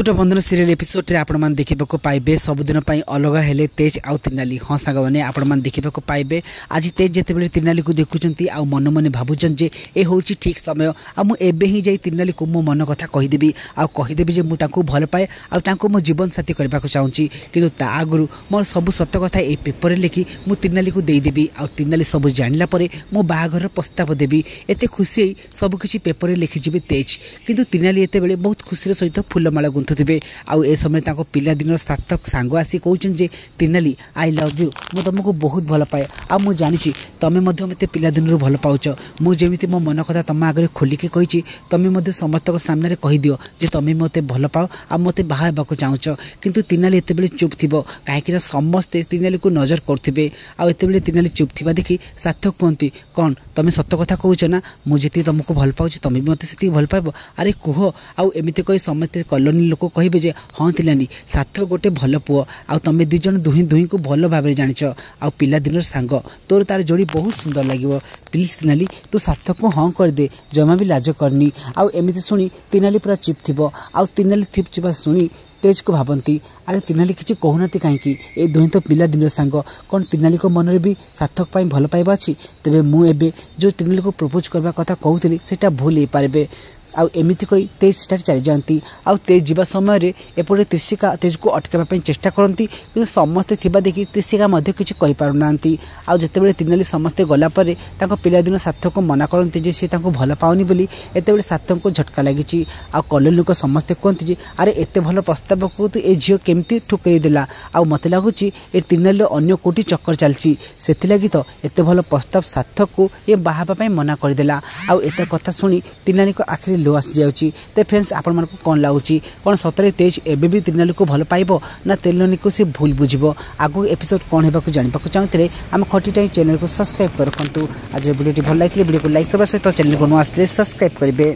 बंधन serial episode रे आपण मान देखिबा पाइबे सबुदिन अलग हेले तेज आउ तिरनाली। हाँ सांग मैंने आपण मान देखिबा पाइबे आज तेज जिते बड़े तिरनाली को देखुंत आउ मन मन भावुन जे ए हूँ ठीक समय आ मुझे ही जाई तिरनाली को मो मन कथा कहीदेवी आदेवी जे मुझे भल पाए आउ मो जीवन साथी करने को चाहूँगी कि आगु मोर सब सत कथा ये पेपर लिखि मु तिरनाली को देदेवी आ तिरनाली सब जानिला परे मो बाहाघर प्रस्ताव देवी एते खुशी सबकि पेपर लिखिजी तेज किंतु तिरनाली एत बेले बहुत खुशी सहित फुलमाला गुंथुवे आउ ए समय पिला दिन सार्थक सांग आसी कहउछन जे तिरनाली आई लव यू मु तुमको बहुत भल पाए आ मु जानी तमें मते पिला दिन भल पाउछ मु जेमिति मो मन कथा तुम आगे खोलिकी कही तमें समस्त सामने कही दियो जे तमें मते भल पाओ आ मते बाहा हेबाको चाहूछ किंतु तिरनाली एते बेले चुप थिबो काहेकि समस्ते तिरनाली को नजर करथिबे आ एते बेले तिरनाली चुप थिबा देखि सार्थक कहती कौन तमें सत कथा कहूछ ना मु जेति तुमको भल पाउछ तमें मते सेति भल पाइबो अरे कुह आउ एमिति कही समस्ते कॉलोनी लोक कहे जे हाँ तिरनाली सार्थक गोटे भल पुओ आ तुम दुई जन दुही को भल भाव जाच आ पिला दिन सांग तोर तार जोड़ी बहुत सुंदर लगे प्लीज तिरनाली तू सार्थक को हाँ करदे जमा भी लाज करनी आउ एमिति शुणी तिरनाली पूरा चिप थी आउ तिरनाली थिप चिपा शुणी तेज को भावती अरे तिरनाली किसी कहूना कहीं ए दुहे तो पिला दिन सांग कौन तिरनाली को मन में भी सार्थक भल पाइबा अच्छी तेरे मुझे जो तिरनाली को प्रपोज करने कथा कहूली से भूल हो पारे आउ एमिति कही तेज सेठार चली जाती आउ तेज जीवा समय एपटे त्रिशिका तेज को अटकाइवाई चेष्टा करती कि समस्ते थिबा देखि त्रिशिका मध्य किसी कहि पारु नांती आउ जेतेबेले तिरनाली समस्ते गला परे ताको पिलादिन सार्थक को मना करती जे से ताको भल पाउनी बोली एतेबेले सार्थक को झटका लागिची आउ कॉलेज लोक समस्ते कहते जे अरे एते भल प्रस्ताव को तू ए झियो केमती ठुकई देला आउ मते लागुची ए तिरनाली अन्य कोटी चक्कर चलची सेथिलागि तो एते भल प्रस्ताव सार्थक को ए बाहाबा पई मना कर देला आउ एते कथा सुनी तिरनाली को आखिरी लो आसी जाउची ते फ्रेंड्स आपण मन को कोन लागुची कोन सतरे तेज एबे भी तिरनाली को भल पाइबो ना तिरनाली को से भूल बुझिबो आगु एपिसोड कोन हेबा को जानिबा को चाहतरे हम खटी टाइम चैनल को सब्सक्राइब कर रखंतु आज वीडियो भल लागिले वीडियो को लाइक करबा सहित चैनल को नो आस्ते सब्सक्राइब करिवे।